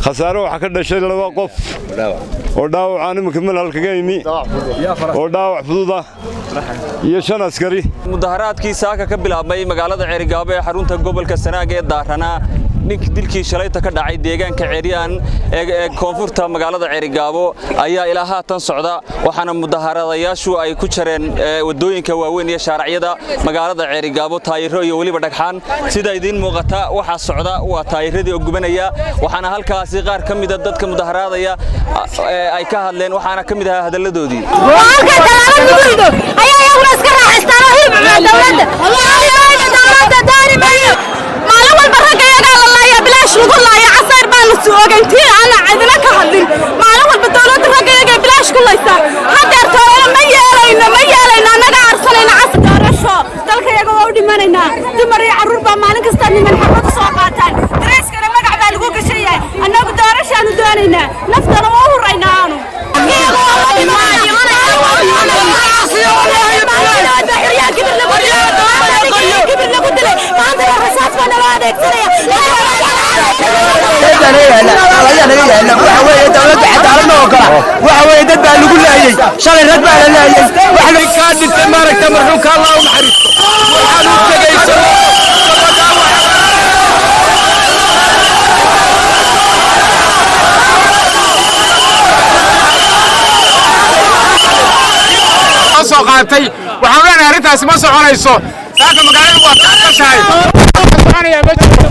خساره waxa ka dhashay laba qof oo dhaawacaan imika halkaga yimi oo dhaawac fududa iyo shan askari mudaharaadkii saaka ka bilaabmay magaalada Ceerigaabo ee xarunta gobolka Sanaag ee Daarana ninka dilkii shalayta ka dhacay deegaanka Ceeriyaan ee koonfurta magaalada Ceerigaabo ayaa ilaa haatan socda waxaana mudaharadayaashu ay ku jareen wadooyinka waaweyn iyo shaariciyada magaalada Ceerigaabo taayiro iyo waliba dhagxaan sida idin muuqata waxa socda waa taayiradii oo gubanaya waxaana halkaasi qaar ka mid ah dadka mudaharadaya ay ka hadleen waxaana ka mid ah hadaladoodii qaatay waxa weyn arintaas ma soconayso saaka magaalada waa ka qashay soconaya ma jiro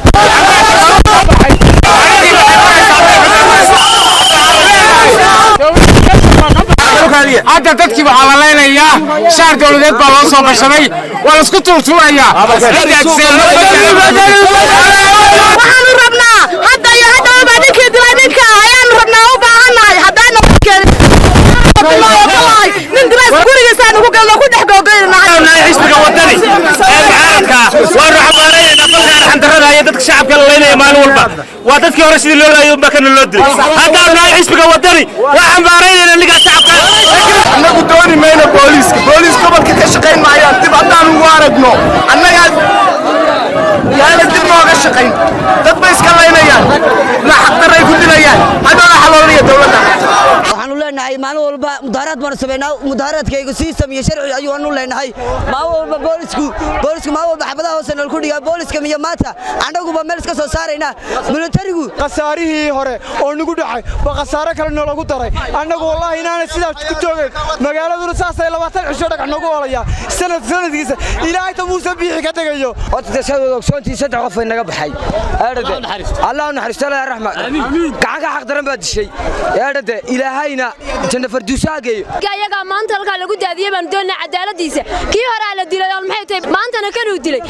hadda dadkii waxa la leenayaa shaar dawladeed baa loo soo bashaday waa isku tuurtuuraya waxaan rabnaa hadda iyo hadda baadinka diladinka ayaan rabnaa u baahanahay hadaan من دراسة كوريا سانو كنا كده حقوقنا أنا حسبك وطني العادة وأروح عليه نفسي عند الرد هي تدك شعب كلا لينا مال والبا وتدك ورشيد اللولا يوم بكن اللودري هذا أنا حسبك وطني وعم بارين اللي قاعد شعب أنا قدوني مين بوليس قبل كده شقين معي تبغى تعمل واردنا أنا يا لازم ما قشقين تطبيس كلا لينا لا حق الرأي كلنا هذا حلولية دولتنا waxaanu leenahay maalin walba mudaharaad baan sameeynaa mudaharaadkaygu si sameeyay sharci ayuu leenahay maalin walba boolisku maalin walba xabadaha hoose nal ku dhiga booliska miya maanta anaguba meel iska soo saarayna militarigu qasaarihii hore oo nagu dhacay waa qasaare kale nalagu daray anagu wallahi inaana sidaas ku joogay magaaladuna saasay 20 cisho dhagax nagu olaya sanadkiisa ilaahay ta muusa biixi ka tagayo waqtiga soo ogsoontii saddex qof ay naga baxay Allah naxariisto Allah raxmaan gacan xaq daran baa dishay yaadade ilaahayna janna farduusaageeyo ayaga maanta halka lagu daadiyay baan doonaa cadaaladiisa kii hore la dilay maxay tahay maantana kan uu dilay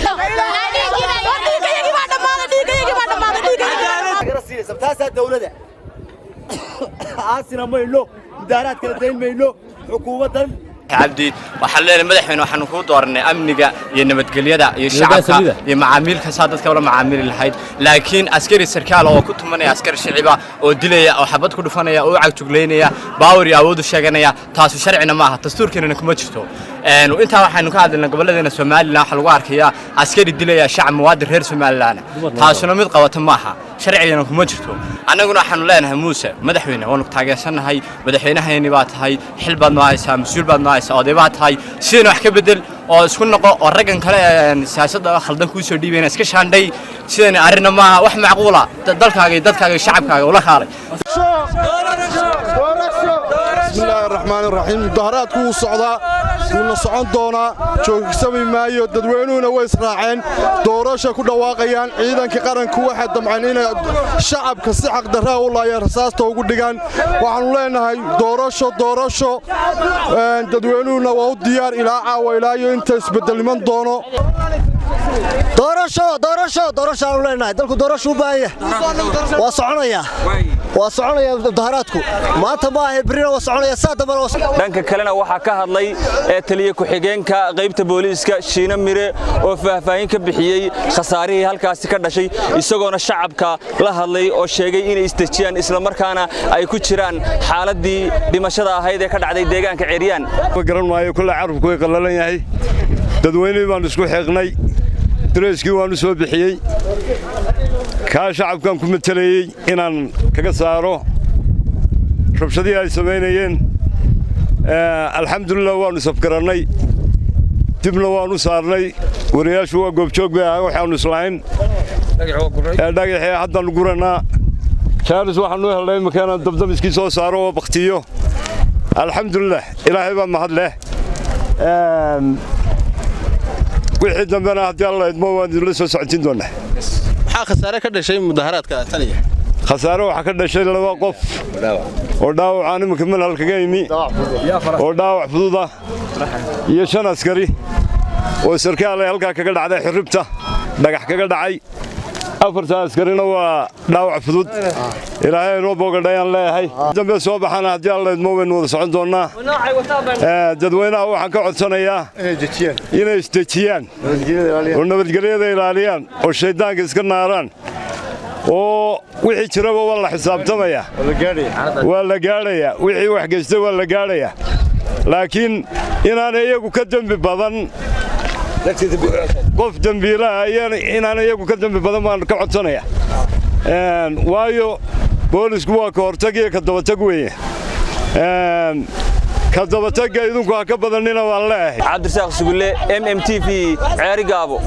sabtaasa dawladda aasina mayno mudaaraad kala dayn mayno xukuumadan عبدي وحلينا مدحين وحنا كود ورنا أمنية ينمتقليدا يشعبك يمعامل كسادات كولا معامل الحيد لكن عسكري السركال أو كنت مني عسكري الشعبة أو دليا أو حبات كل فنيا أو عجولينيا باوري أو دشجنيا تاسو شرعنا معها تستور كنا نكملشتو وأنت وحنا كهذا إن قبل ذي السومالي لا حلوار كيا عسكري دليا شعب مواد غير سومالي لنا تاسو نمد قوة معها شرعيا نكملشتو أنا قلنا حنا لنا موسى مدحينا ونكتاجسنا هاي مدحينا هاي نبات هاي حلبة نايسة مسؤول نايس أديبات هاي سين وحكي بدل أو سكون نقا الرجل كلا سياسة خلدنا كويس ودي بين اسكش عندي سين أرنا ما وح معقولة دلك هاي الشعب هاي ولا خارج بسم الله الرحمن الرحيم مظاهرات كو صعدا ولا صعون دونا جوج سمي مايو dadweynuhuna way israaceen doorasho ku dhawaaqayaan ciidanka qaranku waxa damcaan shacabka si xaq darro u laayay rasaasta ugu dhigaan waxaanu leenahay doorasho dadweynuhuna waa u diyaar ilaa caawa ilaa iyo inta isbedeliman doono doorasho aanu leenahay dalku doorasho u baahan yahay waa soconaya mudaharaadku maanta ma aha birina waa soconaya saadaba dhanka kalena waxa ka hadlay taliye ku xigeenka qaybta booliiska Shiina Mire oo faahfaahin ka bixiyay khasaarihii halkaas ka dhashay isagoona shacabka la hadlay oo sheegay inay istajiyaan isla markaana ay ku jiraan xaaladii dhimashada ahayd ee ka dhacday deegaanka Ceeriyaan garan maayo kullu carabku way qallalan yahay dadweynaha baan isku xeeqnay dareyskii waanu soo bixiyey kaa shacabkan ku matalayey inaan kaga saaro rabshadii ay samaynayeen alxamdulilah waanu safgarannay dibna waanu saarnay wariyaashu waa goobjoog bay ahaa waxaanu islahayn dhagaxii haddaannu gurannaa jaalis waxaanu helnay iminkaana dabdamiskii soo saaro oo baktiyo alxamdulilah ilaahay baa mahad leh wixii dambena haddii alla idmo waan idinla soo socotiin doonaa maxaa khasaare ka dhashay mudaharaadka taniya khasaare waxaa ka dhashay 2 qof oo dhaawacaan iminka manhal kaga yimi oo dhaawac fududa iyo 5 askari oo sarkaal ay halkaa kaga dhacday xiribta dhagax kaga dhacay 4 askarina waa dhaawac fudud ilaahay inoo boogadhayaan leeyahay dambe soo baxana haddii alla idmo waynu wada socon doonaa dadweynaha waxaan ka codsanayaa inay isdejiyaan oo nabadgelyada ilaaliyaan oo shaydaanka iska naaraan oo wixii jiraba waa la xisaabtamaya waa la gaadhayaa wixii wax geystay waa la gaadhayaa laakiin inaan iyagu ka dambi badan qof dambiilaha inaan iyagu ka dambi badan baan ka codsanaya waayo boolisku waa ka hortag iyo ka dabatag weeye ka dabatagga idinku ha ka badanina waan leeyahay cabdirasaaq sugulle MMTV ceeri gaabo